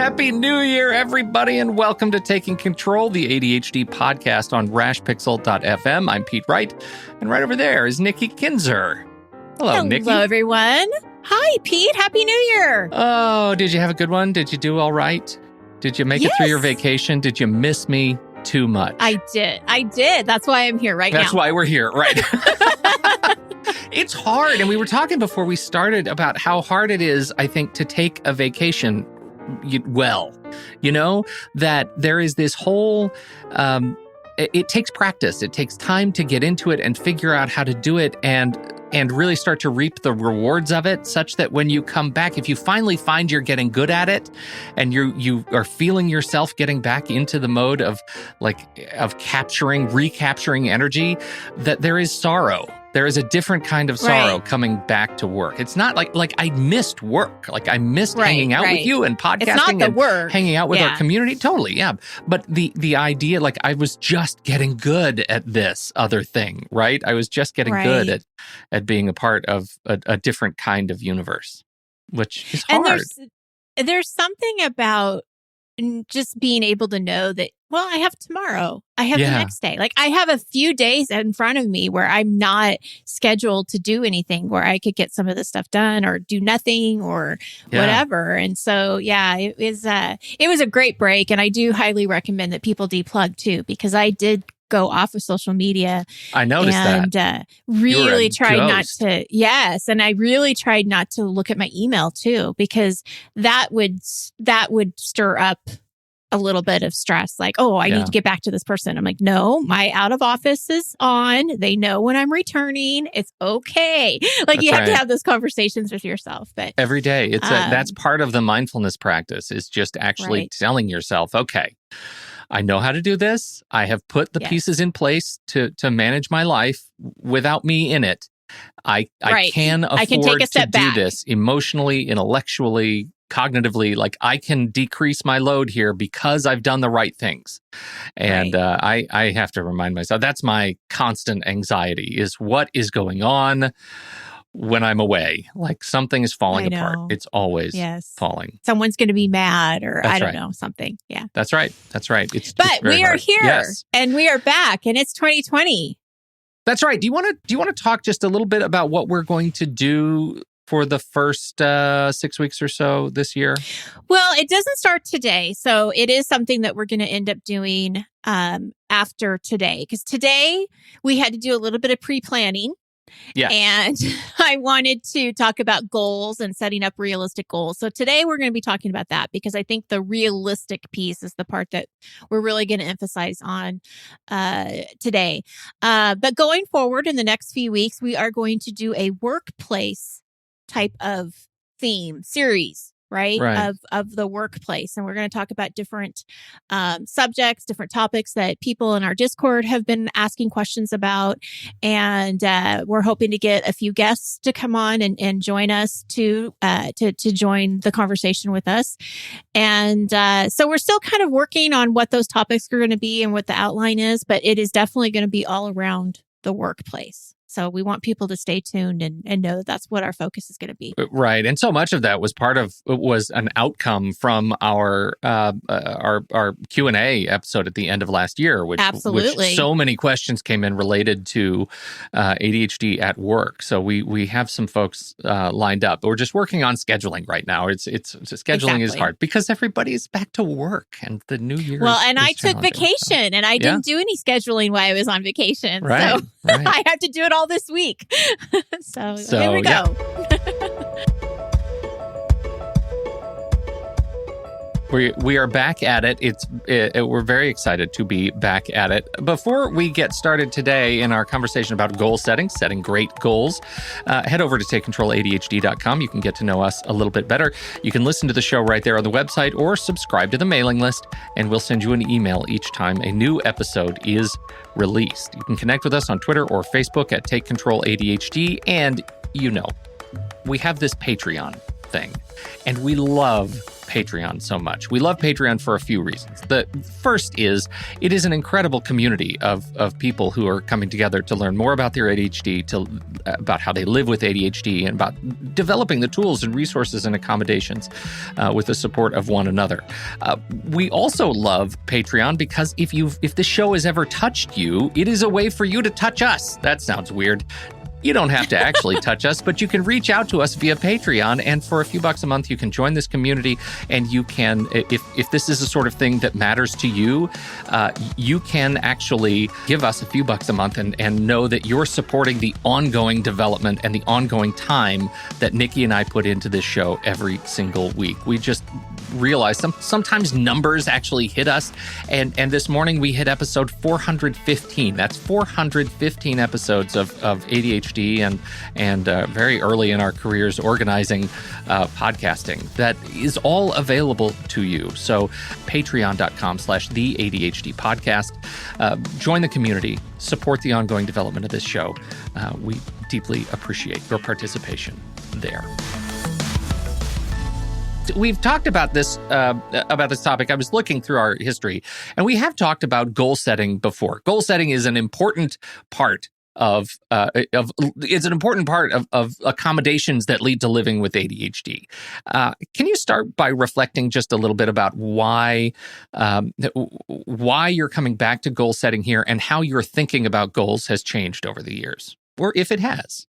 Happy New Year, everybody, and welcome to Taking Control, the ADHD podcast on rashpixel.fm. I'm Pete Wright, and right over there is Nikki Kinzer. Hello, Nikki. Hello, everyone. Hi, Pete. Happy New Year. Oh, did you have a good one? Did you do all right? Did you make it through your vacation? Did you miss me too much? I did. That's why I'm here right now. That's why we're here, right? It's hard. And we were talking before we started about how hard it is, I think, to take a vacation well. You know, that there is this whole... it takes practice. It takes time to get into it and figure out how to do it and really start to reap the rewards of it, such that when you come back, if you finally find you're getting good at it and you are feeling yourself getting back into the mode of recapturing energy, that there is sorrow. There is a different kind of sorrow coming back to work. It's not like I missed work. Like I missed hanging out with you and podcasting. It's not the and work. Hanging out with our community. Totally, yeah. But the idea, like I was just getting good at this other thing, right? I was just getting good at being a part of a different kind of universe, which is hard. And there's something about just being able to know that, well, I have tomorrow. I have the next day. Like I have a few days in front of me where I'm not scheduled to do anything, where I could get some of this stuff done or do nothing or whatever. And so, it was a great break. And I do highly recommend that people deplug too, because I did go off of social media. I noticed and really tried not to. Yes, and I really tried not to look at my email too, because that would stir up a little bit of stress. Like, oh, I need to get back to this person. I'm like, no, my out of office is on. They know when I'm returning. It's okay. Like you have to have those conversations with yourself. But every day, it's that's part of the mindfulness practice. Is just actually telling yourself, okay, I know how to do this. I have put the pieces in place to manage my life without me in it. I can afford take a step to do this emotionally, intellectually, cognitively. Like I can decrease my load here because I've done the right things. And I have to remind myself, that's my constant anxiety, is what is going on when I'm away. Like something is falling apart. It's always falling. Someone's going to be mad or I don't know, something. Yeah. That's right. But we are here and we are back and it's 2020. That's right. Do you want to talk just a little bit about what we're going to do for the first 6 weeks or so this year? Well, it doesn't start today. So it is something that we're going to end up doing after today. Because today we had to do a little bit of pre-planning. Yeah. And I wanted to talk about goals and setting up realistic goals. So today we're going to be talking about that, because I think the realistic piece is the part that we're really going to emphasize on today. But going forward in the next few weeks, we are going to do a workplace type of theme series, right? Of the workplace. And we're going to talk about different subjects, different topics that people in our Discord have been asking questions about. And we're hoping to get a few guests to come on and join us to join the conversation with us. And so we're still kind of working on what those topics are going to be and what the outline is, but it is definitely going to be all around the workplace. So we want people to stay tuned and know that that's what our focus is going to be. Right. And so much of that was an outcome from our Q&A episode at the end of last year, which so many questions came in related to ADHD at work. So we have some folks lined up. But we're just working on scheduling right now. Scheduling is hard because everybody's back to work and the new year. Well, and I took vacation and I didn't do any scheduling while I was on vacation. Right. So I have to do it all this week. so here we go. We are back at it. We're very excited to be back at it. Before we get started today in our conversation about goal setting great goals, head over to takecontroladhd.com. You can get to know us a little bit better. You can listen to the show right there on the website or subscribe to the mailing list, and we'll send you an email each time a new episode is released. You can connect with us on Twitter or Facebook at Take Control ADHD, and we have this Patreon. thing. And we love Patreon so much. We love Patreon for a few reasons. The first is it is an incredible community of people who are coming together to learn more about their ADHD, about how they live with ADHD, and about developing the tools and resources and accommodations with the support of one another. We also love Patreon because if the show has ever touched you, it is a way for you to touch us. That sounds weird. You don't have to actually touch us, but you can reach out to us via Patreon, and for a few bucks a month, you can join this community, and you can, if this is the sort of thing that matters to you, you can actually give us a few bucks a month and know that you're supporting the ongoing development and the ongoing time that Nikki and I put into this show every single week. We just realize sometimes numbers actually hit us, and this morning we hit episode 415. That's 415 episodes of ADHD and very early in our careers organizing podcasting. That is all available to you. So patreon.com/the ADHD podcast. Join the community, support the ongoing development of this show. We deeply appreciate your participation there. We've talked about this topic. I was looking through our history, and we have talked about goal setting before. Goal setting is an important part of accommodations that lead to living with ADHD. Can you start by reflecting just a little bit about why you're coming back to goal setting here, and how your thinking about goals has changed over the years, or if it has?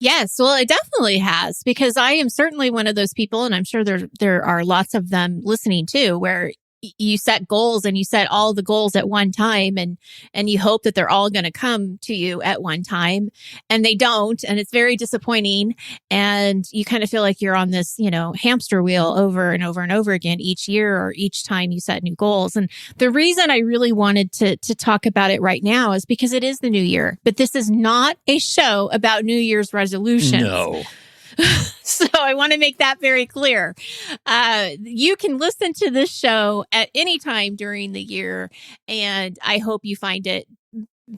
Yes, well, it definitely has, because I am certainly one of those people, and I'm sure there are lots of them listening too, where you set goals and you set all the goals at one time, and you hope that they're all going to come to you at one time, and they don't, and it's very disappointing, and you kind of feel like you're on this, hamster wheel over and over and over again each year or each time you set new goals. And the reason I really wanted to talk about it right now is because it is the new year, but this is not a show about New Year's resolutions. No. So I want to make that very clear. You can listen to this show at any time during the year, and I hope you find it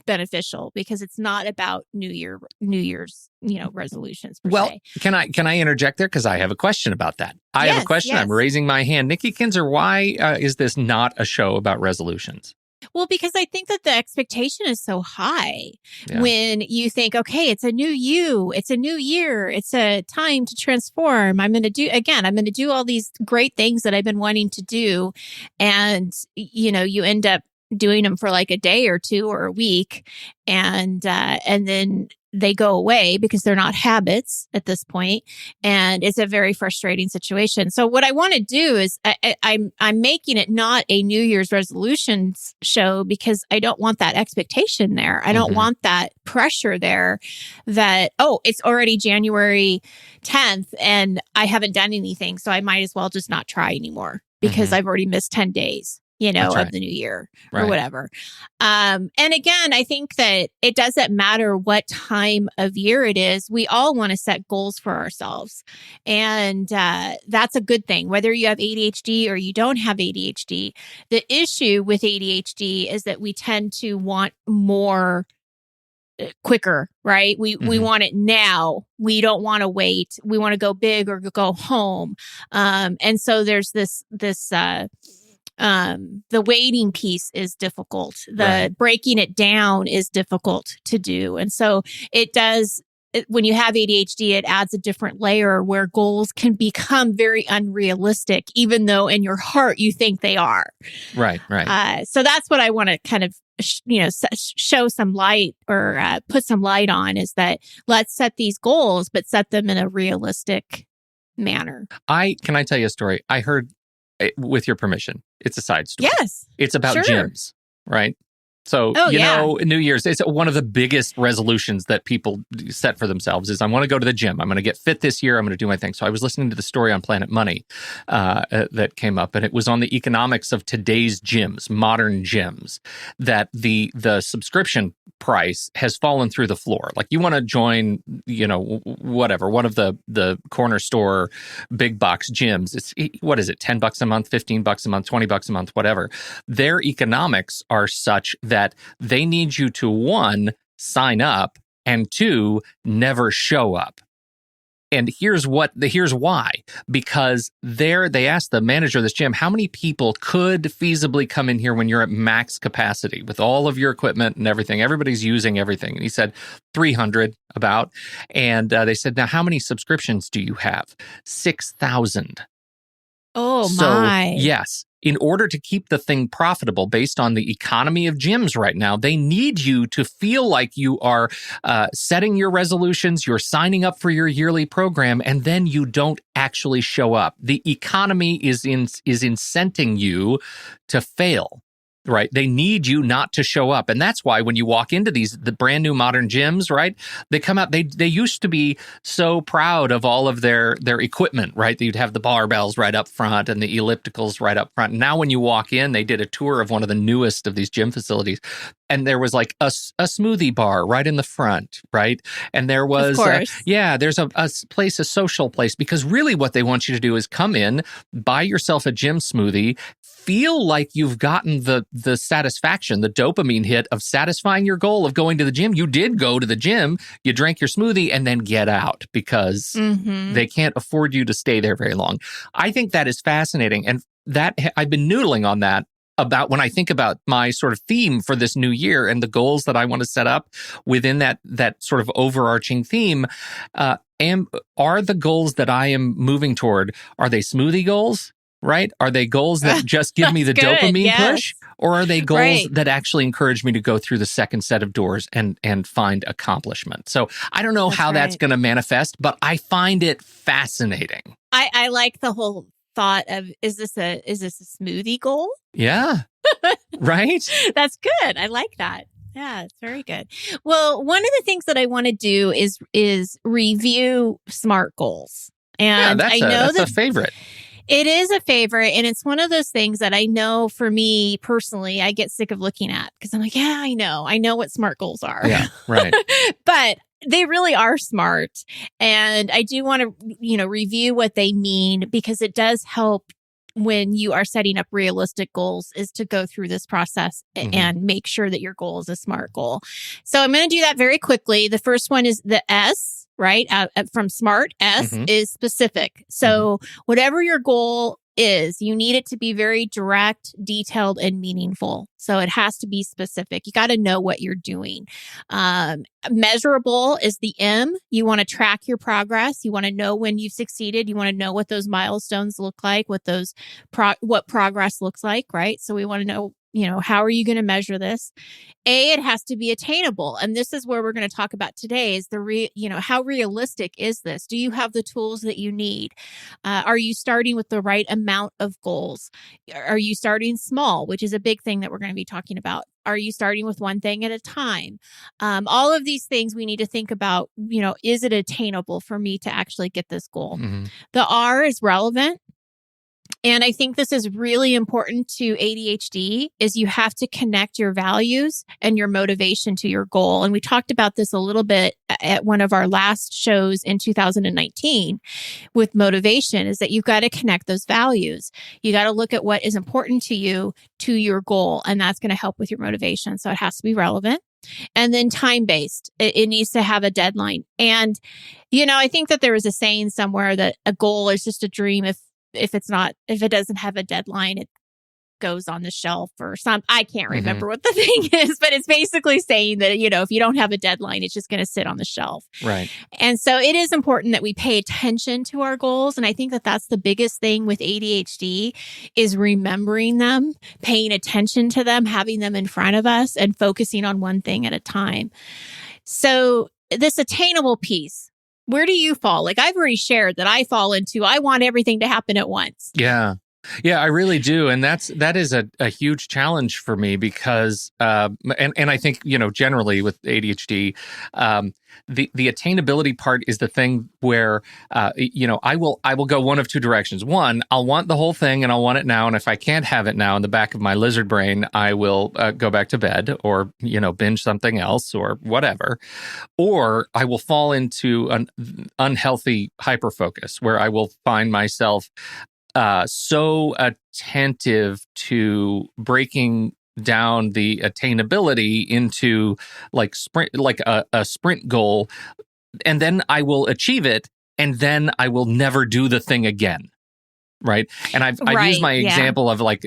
beneficial, because it's not about New Year's resolutions per se. Can I interject there, because I have a question about that. I have a question. Yes. I'm raising my hand. Nikki Kinzer, why is this not a show about resolutions? Well, because I think that the expectation is so high when you think, okay, it's a new you, it's a new year, it's a time to transform. I'm going to do all these great things that I've been wanting to do. And, you end up doing them for like a day or two or a week. And then they go away because they're not habits at this point, and it's a very frustrating situation. So what I want to do is I'm making it not a New Year's resolutions show, because I don't want that expectation there. I don't want that pressure there that, it's already January 10th and I haven't done anything, so I might as well just not try anymore because I've already missed 10 days. Of the new year or whatever. And again, I think that it doesn't matter what time of year it is. We all want to set goals for ourselves. And that's a good thing, whether you have ADHD or you don't have ADHD. The issue with ADHD is that we tend to want more quicker, right? We want it now. We don't want to wait. We want to go big or go home. And so there's this the waiting piece is difficult. The breaking it down is difficult to do. And so when you have ADHD, it adds a different layer where goals can become very unrealistic, even though in your heart you think they are. Right. So that's what I want to kind of, show some light or put some light on, is that let's set these goals, but set them in a realistic manner. Can I tell you a story? I heard, with your permission, it's a side story. Yes. It's about gyms, right? So, New Year's, it's one of the biggest resolutions that people set for themselves is, I want to go to the gym. I'm going to get fit this year. I'm going to do my thing. So I was listening to the story on Planet Money that came up, and it was on the economics of today's gyms, modern gyms, that the subscription price has fallen through the floor. Like, you want to join, whatever, one of the corner store big box gyms. It's, what is it, $10 a month, $15 a month, $20 a month, whatever. Their economics are such that they need you to, 1, sign up, and 2, never show up. And here's why. Because they asked the manager of this gym, how many people could feasibly come in here when you're at max capacity with all of your equipment and everything? Everybody's using everything. And he said 300 about. And they said, now how many subscriptions do you have? 6,000. Oh, So, my. yes, in order to keep the thing profitable based on the economy of gyms right now, they need you to feel like you are setting your resolutions, you're signing up for your yearly program, and then you don't actually show up. The economy is incenting you to fail. Right. They need you not to show up. And that's why when you walk into the brand new modern gyms, right, they come out, they used to be so proud of all of their equipment, right? You'd have the barbells right up front and the ellipticals right up front. Now, when you walk in, they did a tour of one of the newest of these gym facilities. And there was like a smoothie bar right in the front, right? And there was, there's a place, a social place, because really what they want you to do is come in, buy yourself a gym smoothie, feel like you've gotten the satisfaction, the dopamine hit of satisfying your goal of going to the gym. You did go to the gym, you drank your smoothie, and then get out because they can't afford you to stay there very long. I think that is fascinating. And that I've been noodling on that about when I think about my sort of theme for this new year and the goals that I want to set up within that sort of overarching theme. Are the goals that I am moving toward, are they smoothie goals? Right? Are they goals that just give me the dopamine push? Or are they goals that actually encourage me to go through the second set of doors and find accomplishment? So I don't know how that's going to manifest, but I find it fascinating. I like the whole thought of, is this a smoothie goal? Yeah. Right? That's good. I like that. Yeah, it's very good. Well, one of the things that I want to do is review SMART goals. And I know that's a favorite. It is a favorite, and it's one of those things that I know for me personally, I get sick of looking at because I'm like, yeah, I know what SMART goals are. Yeah, right. But they really are smart. And I do want to, review what they mean because it does help when you are setting up realistic goals is to go through this process and make sure that your goal is a SMART goal. So I'm going to do that very quickly. The first one is the S, right? From SMART, S is specific. So whatever your goal is, you need it to be very direct, detailed, and meaningful. So it has to be specific. You got to know what you're doing. Measurable is the M. You want to track your progress. You want to know when you've succeeded. You want to know what those milestones look like, what progress looks like, right? So we want to know, how are you going to measure this? A, it has to be attainable. And this is where we're going to talk about today is how realistic is this? Do you have the tools that you need? Are you starting with the right amount of goals? Are you starting small, which is a big thing that we're going to be talking about? Are you starting with one thing at a time? All of these things we need to think about, is it attainable for me to actually get this goal? The R is relevant. And I think this is really important to ADHD is you have to connect your values and your motivation to your goal. And we talked about this a little bit at one of our last shows in 2019 with motivation is that you've got to connect those values. You got to look at what is important to you to your goal. And that's going to help with your motivation. So it has to be relevant. And then time-based, it needs to have a deadline. And, I think that there was a saying somewhere that a goal is just a dream if it doesn't have a deadline, it goes on the shelf or something. I can't remember what the thing is, but it's basically saying that, if you don't have a deadline, it's just going to sit on the shelf. Right. And so it is important that we pay attention to our goals. And I think that that's the biggest thing with ADHD is remembering them, paying attention to them, having them in front of us and focusing on one thing at a time. So this attainable piece, where do you fall? Like I've already shared that I fall into, I want everything to happen at once. Yeah. Yeah, I really do. And that is a huge challenge for me because, and I think, generally with ADHD, the attainability part is the thing where, I will go one of two directions. One, I'll want the whole thing and I'll want it now. And if I can't have it now in the back of my lizard brain, I will go back to bed or, binge something else or whatever. Or I will fall into an unhealthy hyperfocus where I will find myself so attentive to breaking down the attainability into like a sprint goal, and then I will achieve it, and then I will never do the thing again. Right. And I've used my example of like,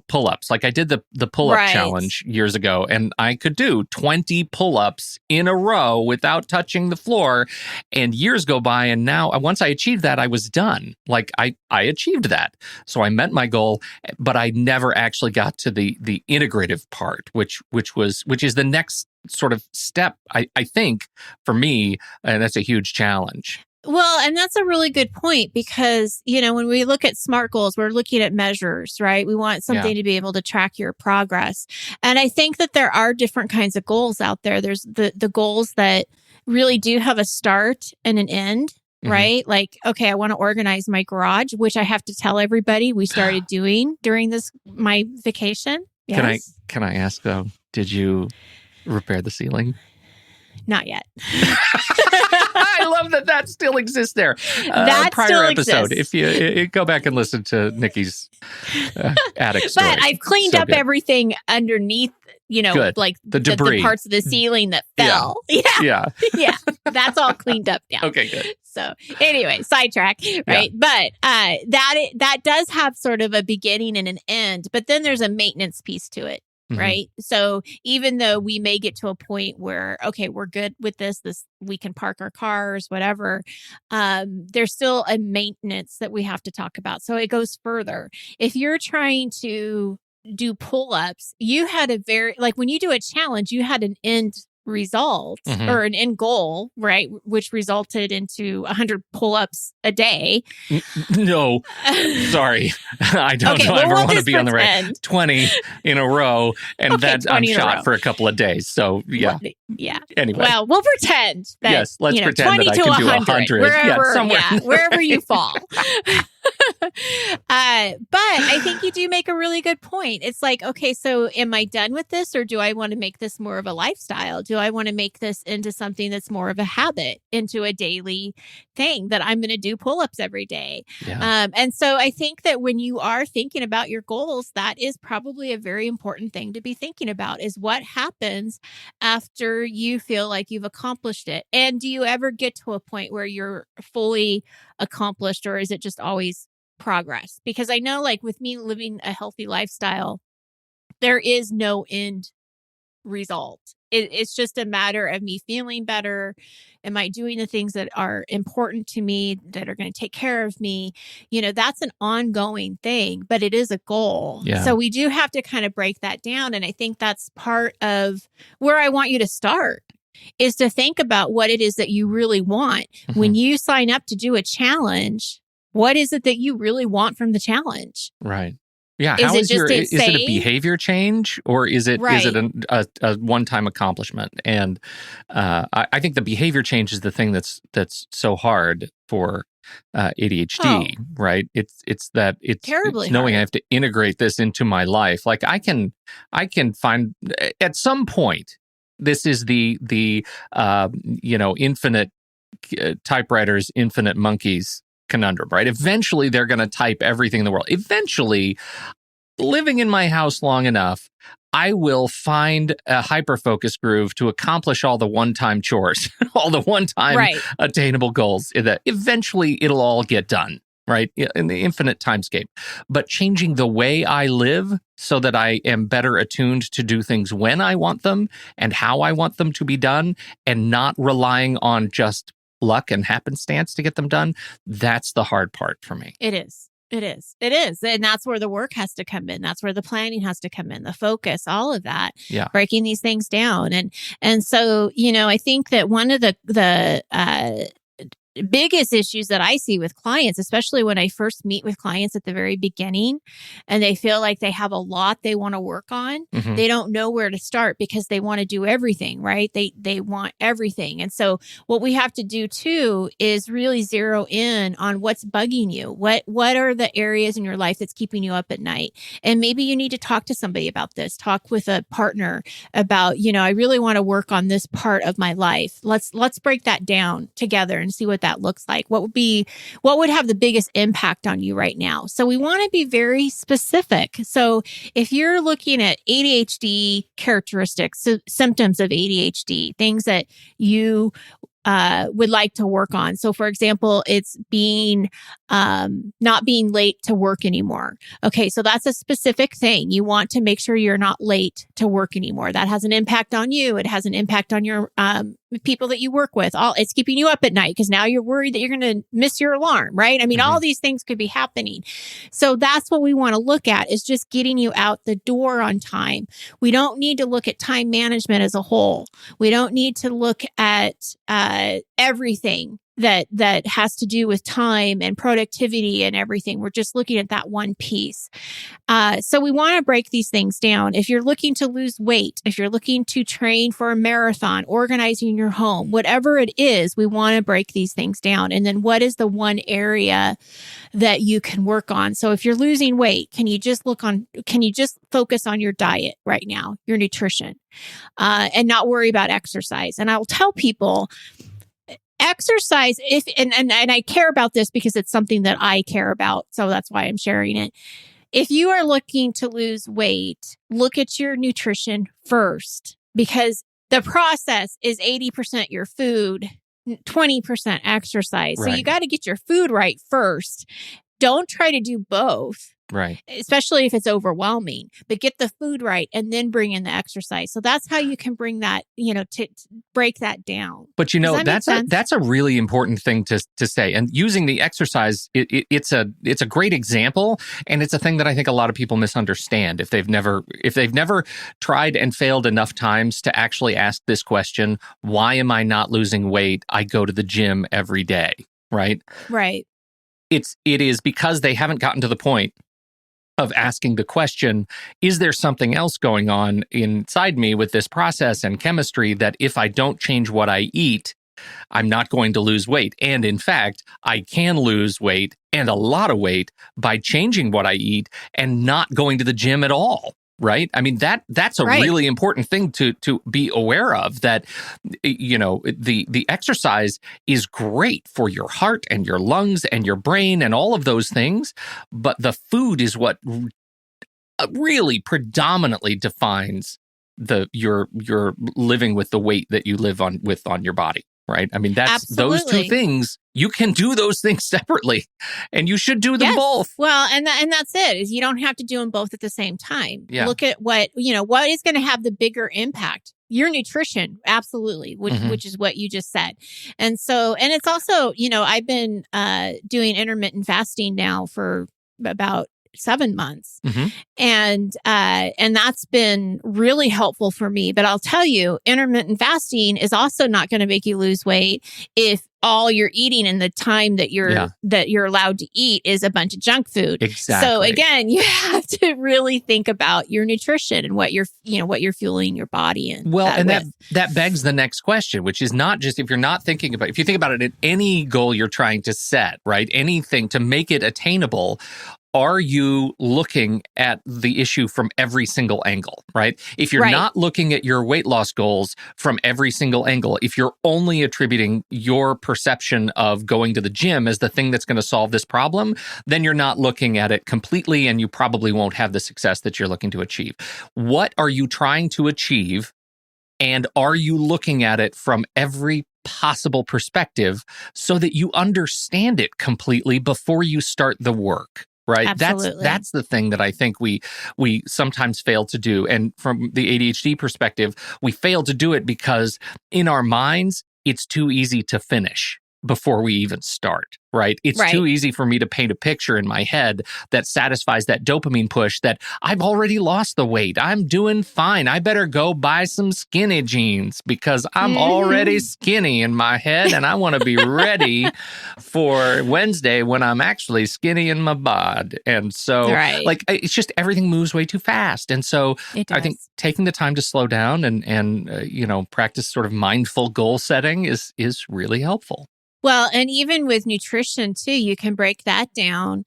pull-ups. Like I did the pull-up challenge years ago, and I could do 20 pull-ups in a row without touching the floor. And years go by, and now once I achieved that, I was done. Like I achieved that. So I met my goal, but I never actually got to the integrative part, which is the next sort of step, I think, for me. And that's a huge challenge. Well, and that's a really good point because, when we look at SMART goals, we're looking at measures, right? We want something to be able to track your progress. And I think that there are different kinds of goals out there. There's the goals that really do have a start and an end, right? Like, okay, I want to organize my garage, which I have to tell everybody we started doing during my vacation. Yes. Can I ask though, did you repair the ceiling? Not yet. I love that still exists there. That prior still episode, exists. if you go back and listen to Nikki's attic story. But I've cleaned up everything underneath, like the debris, the parts of the ceiling that fell. Yeah. That's all cleaned up now. Okay, good. So anyway, sidetrack, right? But that does have sort of a beginning and an end, but then there's a maintenance piece to it. Right. So even though we may get to a point where, okay, we're good with this, we can park our cars, whatever, there's still a maintenance that we have to talk about. So it goes further. If you're trying to do pull-ups, you had when you do a challenge, you had an end result or an end goal, right? Which resulted into 100 pull-ups a day. No, sorry. I don't ever want to be on the right 20 in a row. And that's I'm shot for a couple of days. So yeah. Anyway. Well, we'll pretend that, yes, let's pretend 20 that I to can 100, do 100. Wherever, wherever you fall. But I think you do make a really good point. It's like, okay, so am I done with this, or do I want to make this more of a lifestyle? Do I want to make this into something that's more of a habit, into a daily thing that I'm going to do pull-ups every day? Yeah. And so I think that when you are thinking about your goals, that is probably a very important thing to be thinking about, is what happens after you feel like you've accomplished it. And do you ever get to a point where you're fully accomplished, or is it just always progress? Because I know, like with me living a healthy lifestyle, there is no end result. It's just a matter of me feeling better. Am I doing the things that are important to me, that are going to take care of me? That's an ongoing thing, but it is a goal. Yeah. So we do have to kind of break that down. And I think that's part of where I want you to start, is to think about what it is that you really want. When you sign up to do a challenge, what is it that you really want from the challenge? Right. Yeah. Is it a behavior change, or is it a one-time accomplishment? And I think the behavior change is the thing that's so hard for ADHD, right? It's terribly knowing hard. I have to integrate this into my life. Like I can find at some point, this is the infinite typewriters, infinite monkeys conundrum, right? Eventually, they're going to type everything in the world. Eventually, living in my house long enough, I will find a hyper-focus groove to accomplish all the one-time chores, all the one-time attainable goals. That eventually, it'll all get done, right? In the infinite timescape. But changing the way I live so that I am better attuned to do things when I want them and how I want them to be done, and not relying on just luck and happenstance to get them done, that's the hard part for me. It is. And that's where the work has to come in. That's where the planning has to come in, the focus, all of that, breaking these things down. And so, I think that one of the biggest issues that I see with clients, especially when I first meet with clients at the very beginning, and they feel like they have a lot they want to work on. They don't know where to start because they want to do everything, right? They want everything. And so what we have to do too is really zero in on what's bugging you. What are the areas in your life that's keeping you up at night? And maybe you need to talk to somebody about this. Talk with a partner about, I really want to work on this part of my life. Let's break that down together and see what that looks like. What would have the biggest impact on you right now? So we want to be very specific. So if you're looking at ADHD characteristics, so symptoms of ADHD, things that you would like to work on. So for example, it's not being late to work anymore. Okay. So that's a specific thing. You want to make sure you're not late to work anymore. That has an impact on you. It has an impact on your, people that you work with. It's keeping you up at night because now you're worried that you're going to miss your alarm, right? I mean, all these things could be happening. So that's what we want to look at, is just getting you out the door on time. We don't need to look at time management as a whole. We don't need to look at everything that has to do with time and productivity and everything. We're just looking at that one piece. So we want to break these things down. If you're looking to lose weight, if you're looking to train for a marathon, organizing your home, whatever it is, we want to break these things down. And then what is the one area that you can work on? So if you're losing weight, can you just focus on your diet right now, your nutrition, and not worry about exercise? And I will tell people, exercise, and I care about this because it's something that I care about. So that's why I'm sharing it. If you are looking to lose weight, look at your nutrition first, because the process is 80% your food, 20% exercise. Right. So you got to get your food right first. Don't try to do both. Right. Especially if it's overwhelming, but get the food right and then bring in the exercise. So that's how you can bring that, to break that down. But that's a really important thing to say. And using the exercise, it's a great example, and it's a thing that I think a lot of people misunderstand if they've never tried and failed enough times to actually ask this question: why am I not losing weight? I go to the gym every day, right? Right. It is because they haven't gotten to the point of asking the question, is there something else going on inside me with this process and chemistry that if I don't change what I eat, I'm not going to lose weight? And in fact, I can lose weight, and a lot of weight, by changing what I eat and not going to the gym at all. Right? I mean, that's a really important thing to be aware of, that, the exercise is great for your heart and your lungs and your brain and all of those things. But the food is what really predominantly defines your living with the weight that you live on your body. Right. I mean, that's those two things. You can do those things separately, and you should do them both. Well, and that's it, is you don't have to do them both at the same time. Yeah. Look at what is going to have the bigger impact. Your nutrition, absolutely, which is what you just said. And it's also, I've been doing intermittent fasting now for about 7 months. And that's been really helpful for me. But I'll tell you, intermittent fasting is also not going to make you lose weight if all you're eating in the time that you're allowed to eat is a bunch of junk food. Exactly. So again, you have to really think about your nutrition and what you're fueling your body in. Well, and that begs the next question, which is not just if you think about it at any goal you're trying to set, right? Anything to make it attainable. Are you looking at the issue from every single angle, right? If you're not looking at your weight loss goals from every single angle, if you're only attributing your perception of going to the gym as the thing that's going to solve this problem, then you're not looking at it completely, and you probably won't have the success that you're looking to achieve. What are you trying to achieve? And are you looking at it from every possible perspective so that you understand it completely before you start the work? Right. Absolutely. That's the thing that I think we sometimes fail to do. And from the ADHD perspective, we fail to do it because in our minds, it's too easy to finish before we even start. Right. It's too easy for me to paint a picture in my head that satisfies that dopamine push that I've already lost the weight. I'm doing fine. I better go buy some skinny jeans because I'm already skinny in my head, and I want to be ready for Wednesday when I'm actually skinny in my bod. And so it's just everything moves way too fast. And so I think taking the time to slow down and practice sort of mindful goal setting is really helpful. Well, and even with nutrition too, you can break that down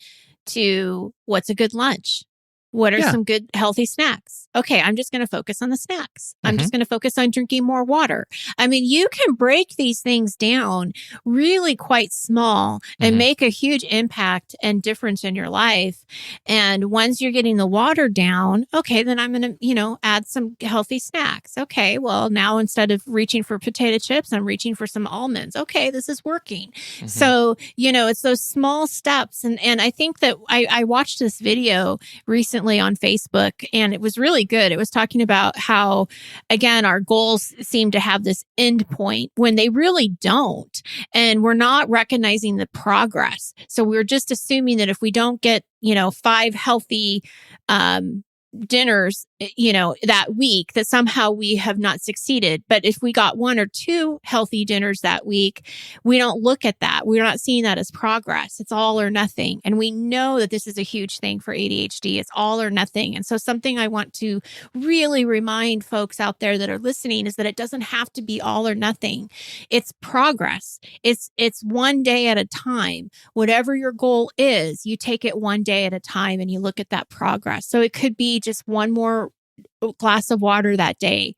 to what's a good lunch. What are Yeah. some good healthy snacks? Okay, I'm just going to focus on the snacks. I'm Mhm. just going to focus on drinking more water. I mean, you can break these things down really quite small and Mhm. make a huge impact and difference in your life. And once you're getting the water down, okay, then I'm going to, add some healthy snacks. Okay, well, now instead of reaching for potato chips, I'm reaching for some almonds. Okay, this is working. Mhm. So, it's those small steps. And I think that I watched this video recently on Facebook, and it was really good. It was talking about how, again, our goals seem to have this end point when they really don't. And we're not recognizing the progress. So we're just assuming that if we don't get, 5 healthy, dinners, that week, that somehow we have not succeeded. But if we got 1 or 2 healthy dinners that week, we don't look at that. We're not seeing that as progress. It's all or nothing. And we know that this is a huge thing for ADHD. It's all or nothing. And so something I want to really remind folks out there that are listening is that it doesn't have to be all or nothing. It's progress. It's one day at a time. Whatever your goal is, you take it one day at a time and you look at that progress. So it could be just one more glass of water that day.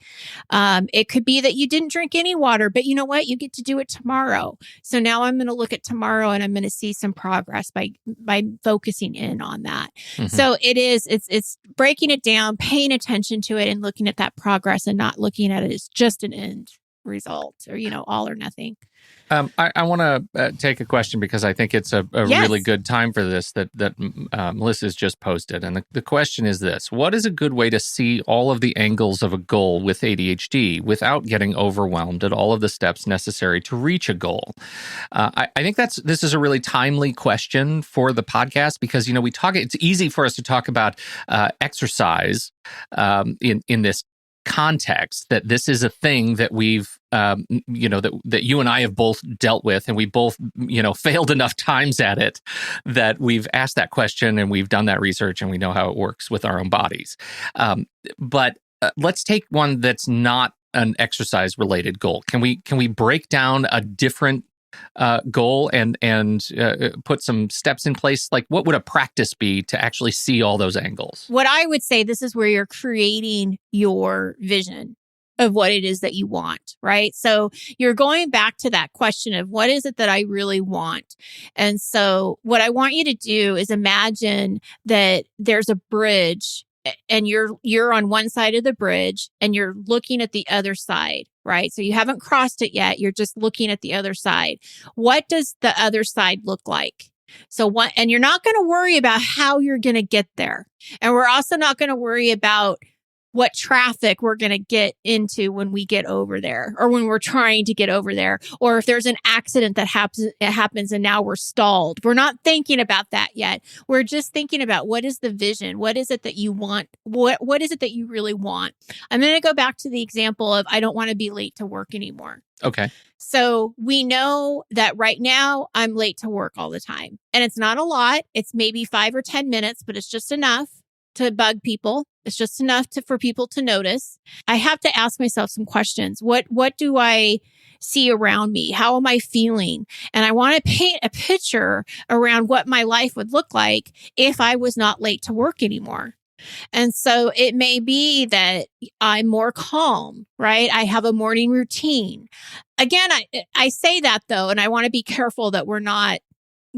It could be that you didn't drink any water, but you know what? You get to do it tomorrow. So now I'm going to look at tomorrow and I'm going to see some progress by focusing in on that. Mhm. So it's breaking it down, paying attention to it and looking at that progress and not looking at it as just an end result or, all or nothing. I want to take a question because I think it's a Yes. really good time for this that Melissa's just posted. And the question is this: what is a good way to see all of the angles of a goal with ADHD without getting overwhelmed at all of the steps necessary to reach a goal? I think this is a really timely question for the podcast because, it's easy for us to talk about exercise in this context, that this is a thing that we've that you and I have both dealt with, and we both failed enough times at it that we've asked that question and we've done that research and we know how it works with our own bodies. But let's take one that's not an exercise related goal. Can we break down a different goal and put some steps in place? Like, what would a practice be to actually see all those angles? What I would say, this is where you're creating your vision of what it is that you want, right? So you're going back to that question of what is it that I really want? And so what I want you to do is imagine that there's a bridge and you're on one side of the bridge and you're looking at the other side, right? So you haven't crossed it yet. You're just looking at the other side. What does the other side look like? And you're not going to worry about how you're going to get there. And we're also not going to worry about what traffic we're going to get into when we get over there or when we're trying to get over there, or if there's an accident that happens and now we're stalled. We're not thinking about that yet. We're just thinking about what is the vision? What is it that you want? What is it that you really want? I'm going to go back to the example of I don't want to be late to work anymore. Okay. So we know that right now I'm late to work all the time. And it's not a lot. It's maybe 5 or 10 minutes, but it's just enough to bug people. It's just enough for people to notice. I have to ask myself some questions. What do I see around me? How am I feeling? And I want to paint a picture around what my life would look like if I was not late to work anymore. And so it may be that I'm more calm, right? I have a morning routine. Again, I say that though, and I want to be careful that we're not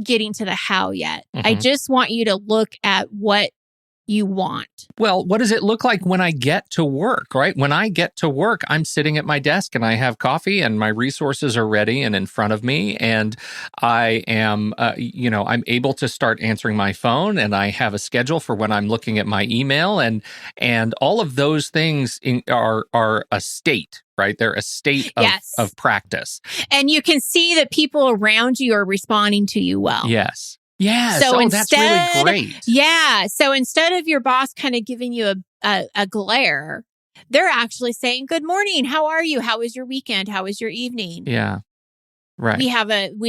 getting to the how yet. I just want you to look at what you want. Well, what does it look like when I get to work, right? When I get to work, I'm sitting at my desk and I have coffee and my resources are ready and in front of me. And I am, I'm able to start answering my phone and I have a schedule for when I'm looking at my email and all of those things are a state, right? They're a state of practice. And you can see that people around you are responding to you well. Yes. Yeah. So that's really great. Yeah. So instead of your boss kind of giving you a glare, they're actually saying, "Good morning. How are you? How was your weekend? How was your evening?" Yeah. Right. We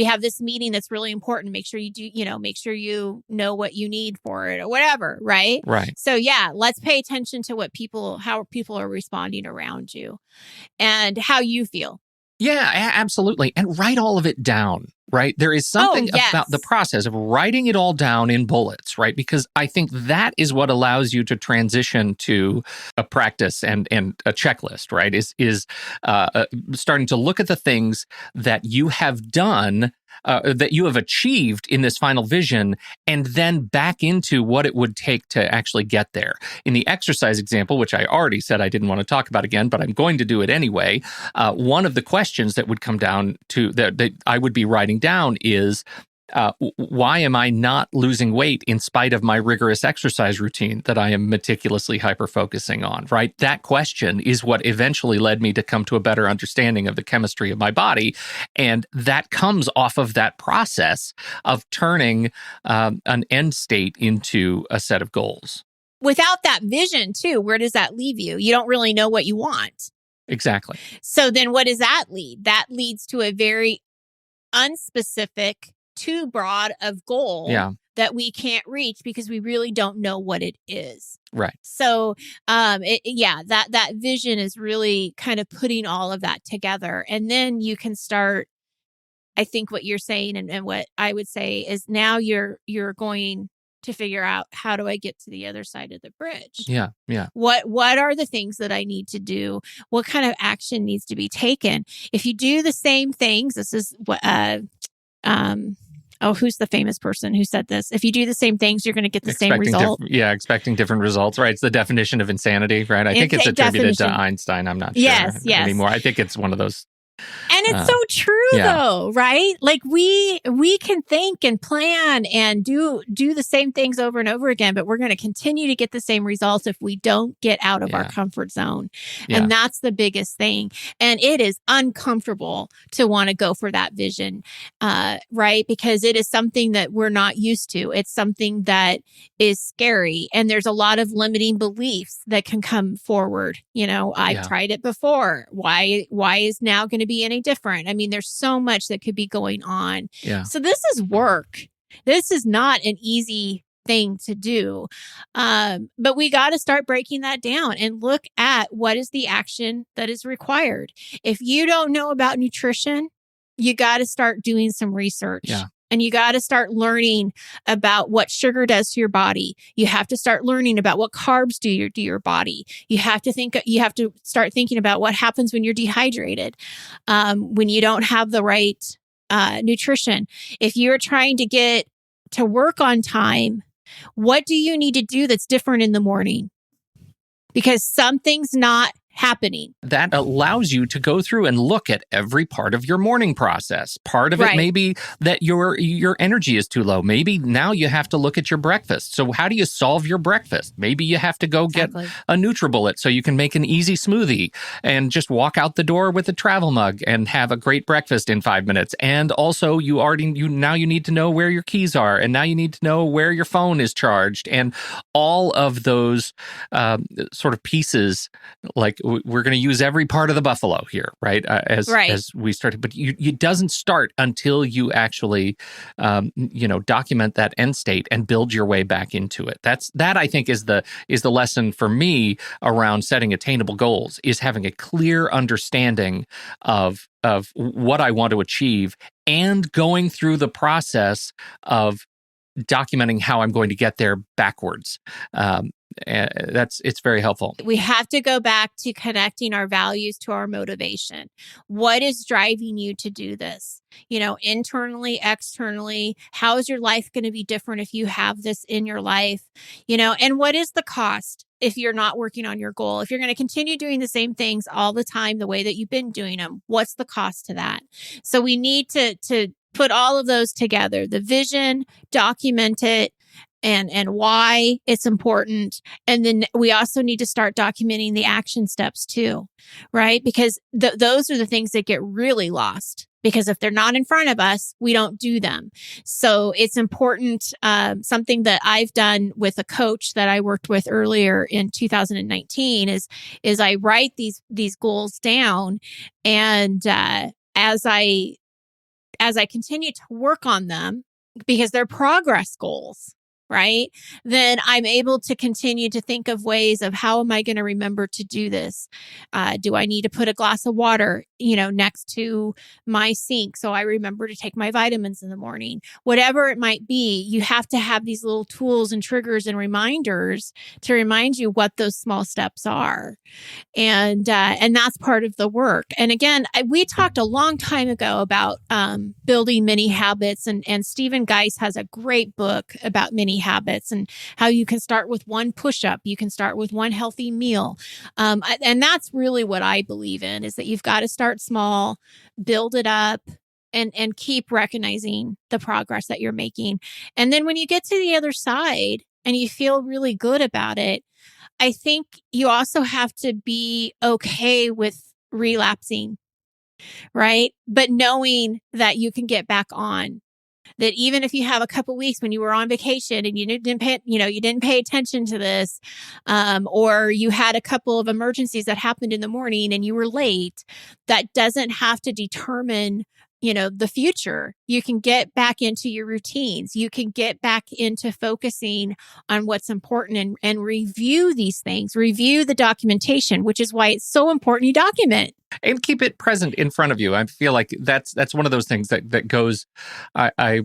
have this meeting that's really important. Make sure make sure you know what you need for it or whatever. Right. Right. So yeah, let's pay attention to how people are responding around you and how you feel. Yeah, absolutely. And write all of it down. right? There is something yes. about the process of writing it all down in bullets, right? Because I think that is what allows you to transition to a practice and a checklist, right? Is starting to look at the things that you have done, that you have achieved in this final vision, and then back into what it would take to actually get there. In the exercise example, which I already said I didn't want to talk about again, but I'm going to do it anyway, one of the questions that would come down to that I would be writing down is, why am I not losing weight in spite of my rigorous exercise routine that I am meticulously hyper-focusing on, right? That question is what eventually led me to come to a better understanding of the chemistry of my body. And that comes off of that process of turning an end state into a set of goals. Without that vision, too, where does that leave you? You don't really know what you want. Exactly. So then what does that lead? That leads to a very unspecific, too broad of goal that we can't reach because we really don't know what it is. Right. So, that vision is really kind of putting all of that together. And then you can start, I think what you're saying and what I would say is now you're going to figure out, how do I get to the other side of the bridge? Yeah. What are the things that I need to do? What kind of action needs to be taken? If you do the same things, this is what who's the famous person who said this? If you do the same things, you're going to get the same result. Expecting different results, right? It's the definition of insanity, right? I think it's attributed to Einstein. I'm not sure anymore. I think it's one of those. And it's so true though, right? Like we can think and plan and do the same things over and over again, but we're going to continue to get the same results if we don't get out of our comfort zone. And that's the biggest thing. And it is uncomfortable to want to go for that vision, right? Because it is something that we're not used to. It's something that is scary. And there's a lot of limiting beliefs that can come forward. I've tried it before. Why is now going to be any different? I mean, there's so much that could be going on. Yeah. So this is work. This is not an easy thing to do. But we got to start breaking that down and look at what is the action that is required. If you don't know about nutrition, you got to start doing some research. Yeah. And you got to start learning about what sugar does to your body. You have to start learning about what carbs do to your body. You have to start thinking about what happens when you're dehydrated, when you don't have the right nutrition. If you're trying to get to work on time, what do you need to do that's different in the morning? Because something's not happening. That allows you to go through and look at every part of your morning process. Part of it may be that your energy is too low. Maybe now you have to look at your breakfast. So how do you solve your breakfast? Maybe you have to go get a NutriBullet so you can make an easy smoothie and just walk out the door with a travel mug and have a great breakfast in 5 minutes. And also you need to know where your keys are, and now you need to know where your phone is charged, and all of those sort of pieces. Like, we're going to use every part of the buffalo here, right? As we started, but it doesn't start until you actually, document that end state and build your way back into it. That I think is the lesson for me around setting attainable goals, is having a clear understanding of what I want to achieve and going through the process of documenting how I'm going to get there backwards. It's very helpful. We have to go back to connecting our values to our motivation. What is driving you to do this? Internally, externally, how is your life going to be different if you have this in your life? And what is the cost if you're not working on your goal? If you're going to continue doing the same things all the time, the way that you've been doing them, what's the cost to that? So we need to put all of those together, the vision, document it, and why it's important. And then we also need to start documenting the action steps too, right? Because those are the things that get really lost, because if they're not in front of us, we don't do them. So it's important. Something that I've done with a coach that I worked with earlier in 2019 is I write these goals down, and as I continue to work on them, because they're progress goals. right? Then I'm able to continue to think of ways of how am I going to remember to do this? Do I need to put a glass of water, next to my sink so I remember to take my vitamins in the morning? Whatever it might be, you have to have these little tools and triggers and reminders to remind you what those small steps are. And that's part of the work. And again, we talked a long time ago about building mini habits, and Stephen Geis has a great book about mini habits and how you can start with one push-up, you can start with one healthy meal, and that's really what I believe in, is that you've got to start small, build it up, and keep recognizing the progress that you're making. And then when you get to the other side and you feel really good about it, I think you also have to be okay with relapsing, right? But knowing that you can get back on, that even if you have a couple weeks when you were on vacation and you didn't pay attention to this, or you had a couple of emergencies that happened in the morning and you were late, that doesn't have to determine the future. You can get back into your routines. You can get back into focusing on what's important and review these things, review the documentation, which is why it's so important you document. And keep it present in front of you. I feel like that's one of those things that goes. I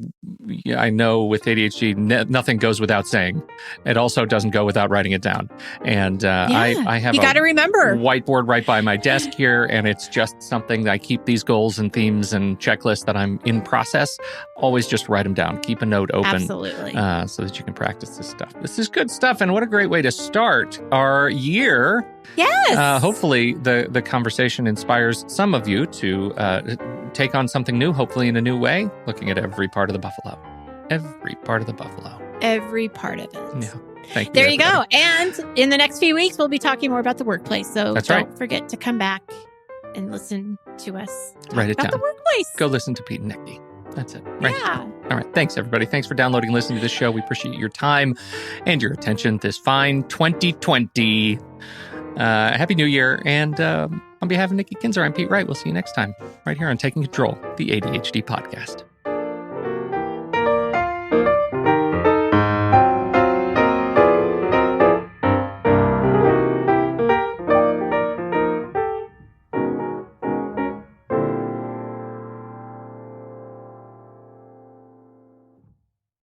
know with ADHD, nothing goes without saying. It also doesn't go without writing it down. And I have you got to remember whiteboard right by my desk here, and it's just something that I keep these goals and themes and checklists that I'm in process. Always just write them down. Keep a note open, absolutely, so that you can practice this stuff. This is good stuff, and what a great way to start our year. Yes. Hopefully the conversation inspires some of you to take on something new, hopefully in a new way, looking at every part of the buffalo. Every part of the buffalo. Every part of it. Yeah. Thank you. There you go. And in the next few weeks, we'll be talking more about the workplace. So don't forget to come back and listen to us Write it about down. The workplace. Go listen to Pete and Nikki. That's it. Right. Yeah. All right. Thanks, everybody. Thanks for downloading and listening to this show. We appreciate your time and your attention this fine 2020. Happy New Year. And on behalf of Nikki Kinzer, I'm Pete Wright. We'll see you next time right here on Taking Control, the ADHD podcast.